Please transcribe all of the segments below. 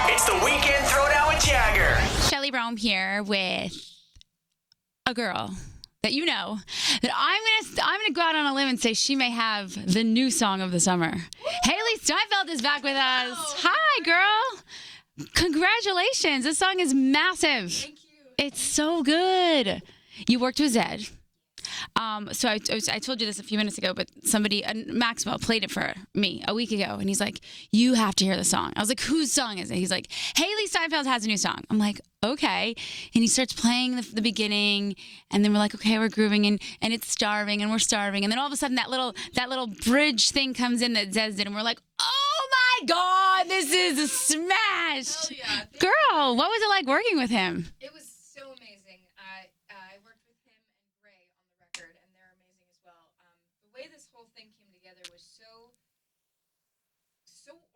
It's the Weekend Throwdown with Jagger. Shelley Rome here with a girl that you know that I'm gonna go out on a limb and say she may have the new song of the summer. Hailee Steinfeld is back with us. Hi, girl. Congratulations. This song is massive. Thank you. It's so good. You worked with Zedd. So I told you this a few minutes ago, but Maxwell played it for me a week ago, and he's like, "You have to hear the song." I was like, "Whose song is it?" He's like, "Hailee Steinfeld has a new song." I'm like, "Okay," and he starts playing the beginning, and then we're like, "Okay, we're grooving, and it's starving, and we're starving," and then all of a sudden that little bridge thing comes in that Zedd did, and we're like, "Oh my God, this is a smash!" Oh, yeah. Girl, what was it like working with him? It was so amazing. I worked with him and Gray on the record, and they're amazing as well. The way this whole thing came together was so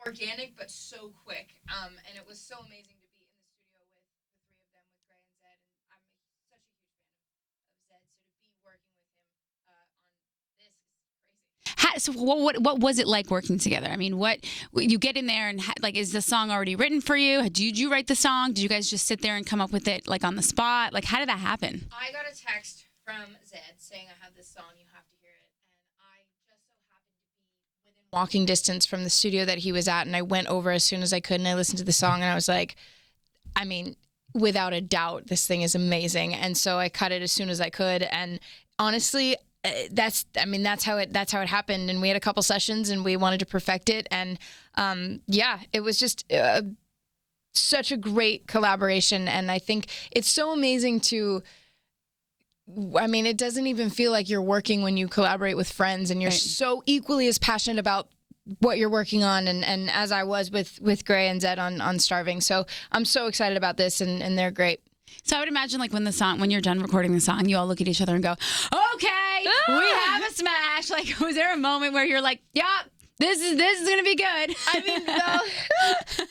organic, but so quick. And it was so amazing to be in the studio with the three of them, with Gray and Zedd. And I'm such a huge fan of Zedd, so to be working with him on this is crazy. So what was it like working together? I mean, what you get in there and like, is the song already written for you? Did you write the song? Did you guys just sit there and come up with it like on the spot? Like, how did that happen? I got a text from Zedd saying, "I have this song, you have to hear it." And I just so happened to be within walking distance from the studio that he was at, and I went over as soon as I could, and I listened to the song, and I was like, I mean, without a doubt, this thing is amazing. And so I cut it as soon as I could, and honestly, that's how it happened. And we had a couple sessions, and we wanted to perfect it, and it was just such a great collaboration. And I think it's so amazing it doesn't even feel like you're working when you collaborate with friends, and you're so equally as passionate about what you're working on, and as I was with Gray and Zedd on Starving. So I'm so excited about this, and they're great. So I would imagine like when you're done recording the song, you all look at each other and go, "Okay, we have a smash." Like, was there a moment where you're like, "Yeah, this is gonna be good"? I mean,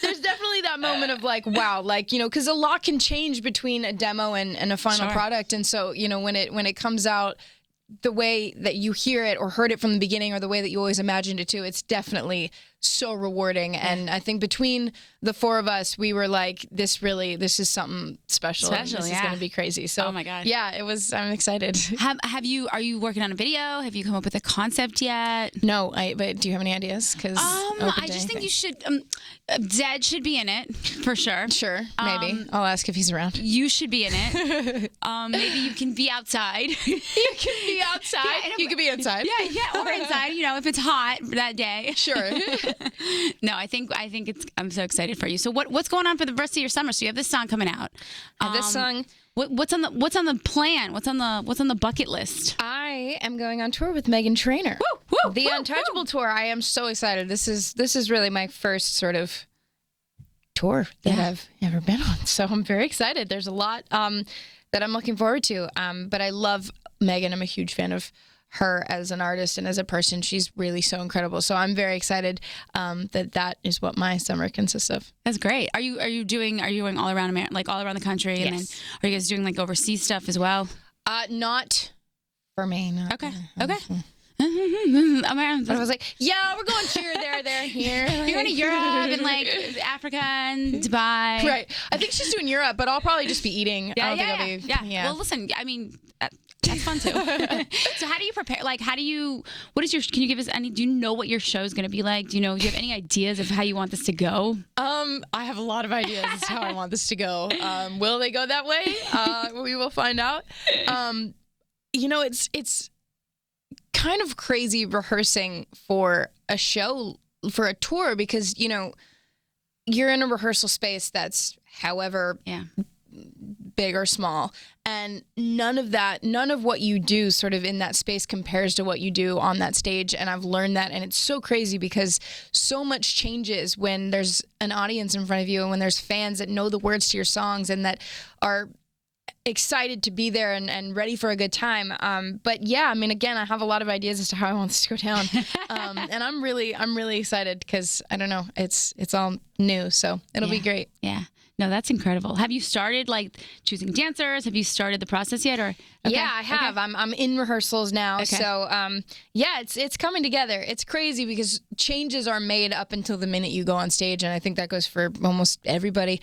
there's definitely that moment of like, wow, like, because a lot can change between a demo and a final product. And so, when it comes out the way that you hear it or heard it from the beginning, or the way that you always imagined it to, it's definitely so rewarding. And I think between the four of us, we were like, this is something special. This is going to be crazy. So, oh my God. Yeah, I'm excited. Are you working on a video? Have you come up with a concept yet? No, but do you have any ideas? I just think you should, Zedd should be in it for sure. Sure, maybe. I'll ask if he's around. You should be in it. Maybe you can be outside. You can be outside. Yeah, you can be inside. Yeah, or inside, if it's hot that day. Sure. No, I think I'm so excited for you. So what's going on for the rest of your summer? So you have this song coming out. This song. What's on the plan? What's on the bucket list? I am going on tour with Meghan Trainor. The Untouchable tour. I am so excited. This is really my first sort of tour that I've ever been on. So I'm very excited. There's a lot that I'm looking forward to. But I love Meghan. I'm a huge fan of her as an artist and as a person. She's really so incredible. So I'm very excited that is what my summer consists of. That's great. Are you going all around America, like all around the country? Yes. And then are you guys doing like overseas stuff as well? Not for me. No. Okay. Okay. But I was like, yeah, we're going here, there, here. You're going to Europe and like Africa and Dubai. Right. I think she's doing Europe, but I'll probably just be eating. Yeah. Well, listen, I mean, that's fun too. So how do you prepare? Like, can you give us do you know what your show's going to be like? Do you have any ideas of how you want this to go? I have a lot of ideas as to how I want this to go. Will they go that way? We will find out. It's kind of crazy rehearsing for a show, for a tour, because, you're in a rehearsal space that's however big or small, and none of what you do sort of in that space compares to what you do on that stage. And I've learned that, and it's so crazy because so much changes when there's an audience in front of you, and when there's fans that know the words to your songs and that are excited to be there and ready for a good time. But yeah, I mean, again, I have a lot of ideas as to how I want this to go down. And I'm really excited because I don't know, it's all new, so it'll be great. Yeah. No, that's incredible. Have you started like choosing dancers? Have you started the process yet? Or okay. Yeah, I have. Okay. I'm in rehearsals now. Okay. So yeah, it's coming together. It's crazy because changes are made up until the minute you go on stage, and I think that goes for almost everybody.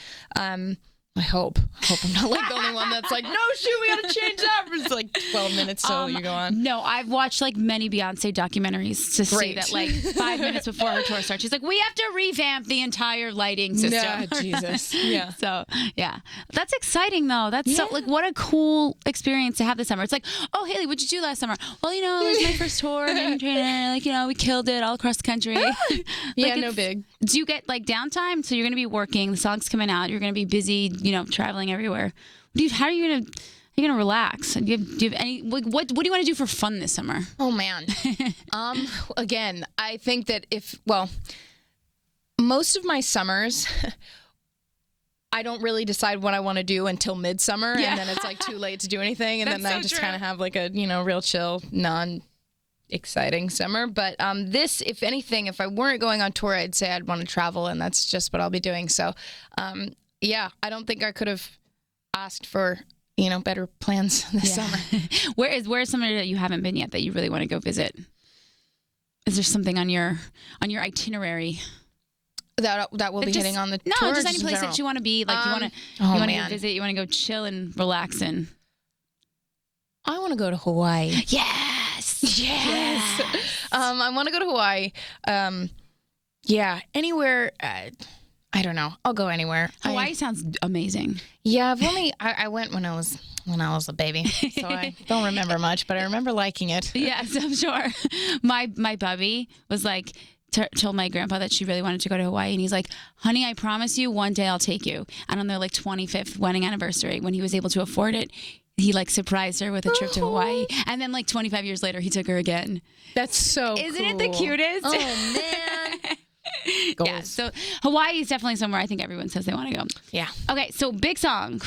I hope I'm not like the only one that's like, no, shoot, we gotta change that. It's like 12 minutes till you go on. No, I've watched like many Beyonce documentaries to see that like 5 minutes before her tour starts, she's like, we have to revamp the entire lighting system. Yeah, Jesus. Yeah. So yeah, that's exciting though. That's so like what a cool experience to have this summer. It's like, oh, Hailee, what'd you do last summer? Well, you know, it was my first tour, main trainer. Like, you know, we killed it all across the country. Yeah, no big. Do you get like downtime? So you're gonna be working, the song's coming out, you're gonna be busy, you know, traveling everywhere. How are you gonna relax? Do you have any what do you want to do for fun this summer? Oh man. Again, I think that most of my summers I don't really decide what I want to do until midsummer, and then it's like too late to do anything, and then I just kind of have like a, you know, real chill, non-exciting summer. But this, if anything, if I weren't going on tour, I'd say I'd want to travel, and that's just what I'll be doing. So yeah, I don't think I could have asked for, you know, better plans this summer. Where's somewhere that you haven't been yet that you really want to go visit? Is there something on your itinerary that will be hitting on the tour? No, just any place that you want to be. Like you want to go visit. You want to go chill and relax in. I want to go to Hawaii. Yes. I want to go to Hawaii. Yeah, anywhere. I don't know. I'll go anywhere. Hawaii sounds amazing. Yeah, I went when I was a baby, so I don't remember much, but I remember liking it. Yes, I'm sure. My bubby was like, told my grandpa that she really wanted to go to Hawaii, and he's like, honey, I promise you one day I'll take you. And on their like 25th wedding anniversary, when he was able to afford it, he like surprised her with a trip to Hawaii. And then like 25 years later, he took her again. That's so Isn't cool. it the cutest? Oh man. Goals. Yeah, so Hawaii is definitely somewhere I think everyone says they want to go. Yeah. Okay, so big song.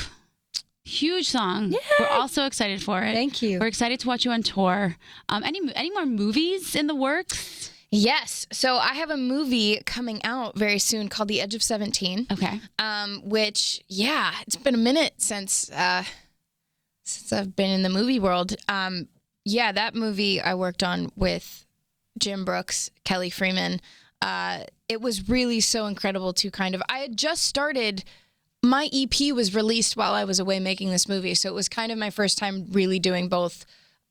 Huge song. Yay. We're all so excited for it. Thank you. We're excited to watch you on tour. Any more movies in the works? Yes. So I have a movie coming out very soon called The Edge of 17. Okay. Which, yeah, it's been a minute since I've been in the movie world. Yeah, that movie I worked on with Jim Brooks, Kelly Freeman. It was really so incredible to I had just started, my EP was released while I was away making this movie. So it was kind of my first time really doing both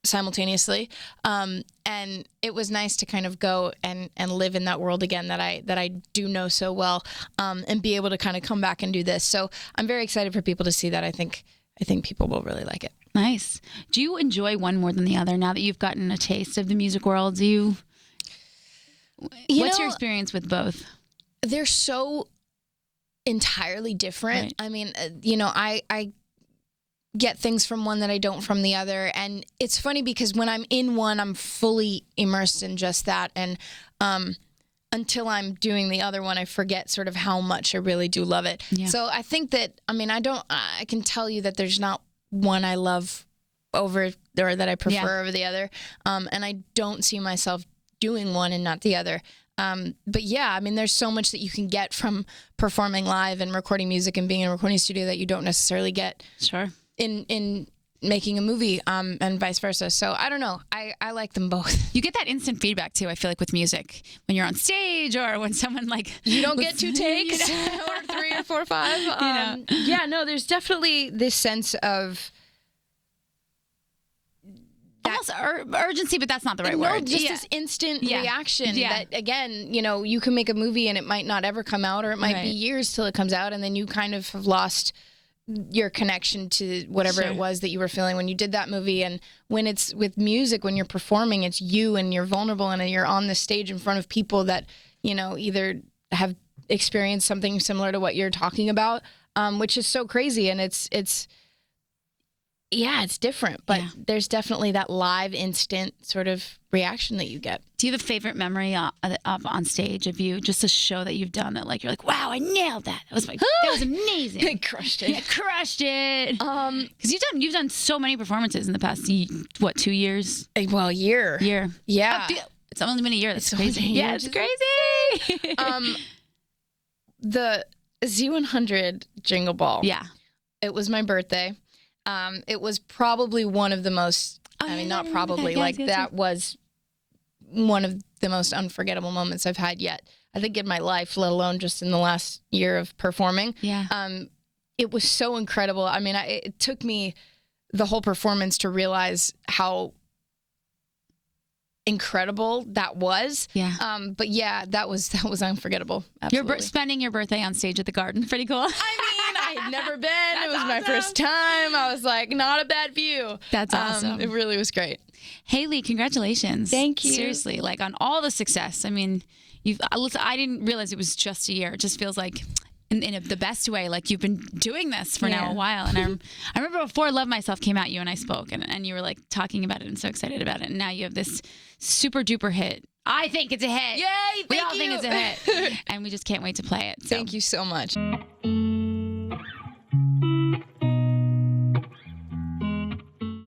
simultaneously. And it was nice to kind of go and live in that world again that I do know so well, and be able to kind of come back and do this. So I'm very excited for people to see that. I think people will really like it. Nice. Do you enjoy one more than the other now that you've gotten a taste of the music world? What's your experience with both? They're so entirely different. Right. I mean, I get things from one that I don't from the other. And it's funny because when I'm in one, I'm fully immersed in just that. And until I'm doing the other one, I forget sort of how much I really do love it. Yeah. So I think that, I can tell you that there's not one I love over or that I prefer over the other. And I don't see myself doing one and not the other. But yeah, there's so much that you can get from performing live and recording music and being in a recording studio that you don't necessarily get in making a movie, and vice versa. So I don't know. I like them both. You get that instant feedback too, I feel like, with music. When you're on stage or when someone You don't get 2 takes or 3 or 4 or 5. Yeah, no, there's definitely this sense of almost urgency, but that's not the right word. Just this instant reaction that, again, you can make a movie and it might not ever come out, or it might be years till it comes out, and then you kind of have lost your connection to whatever it was that you were feeling when you did that movie. And when it's with music, when you're performing, it's you and you're vulnerable and you're on the stage in front of people that, either have experienced something similar to what you're talking about, which is so crazy. And it's different, but there's definitely that live instant sort of reaction that you get. Do you have a favorite memory of on stage of you, just a show that you've done that you're like, wow, I nailed that. That was amazing. I crushed it. Yeah, crushed it. Because you've done so many performances in the past 2 years? Well, year. Yeah. It's only been a year. That's crazy. Yeah, it's crazy. Z100 Jingle Ball. Yeah. It was my birthday. It was probably one of the most, not probably, that was one of the most unforgettable moments I've had yet. I think in my life, let alone just in the last year of performing. Yeah. It was so incredible. I mean, it took me the whole performance to realize how incredible that was. Yeah. But yeah, that was unforgettable. Absolutely. Spending your birthday on stage at the Garden, pretty cool. I mean, I had never been. It was my first time. I was like, not a bad view. That's awesome. It really was great. Hailee, congratulations. Thank you. Seriously, like on all the success. I mean, I didn't realize it was just a year. It just feels like in the best way, like you've been doing this for now a while. And I remember before Love Myself came out, you and I spoke, and you were like talking about it and so excited about it. And now you have this super duper hit. I think it's a hit. Yay! We all think it's a hit. And we just can't wait to play it. So. Thank you so much.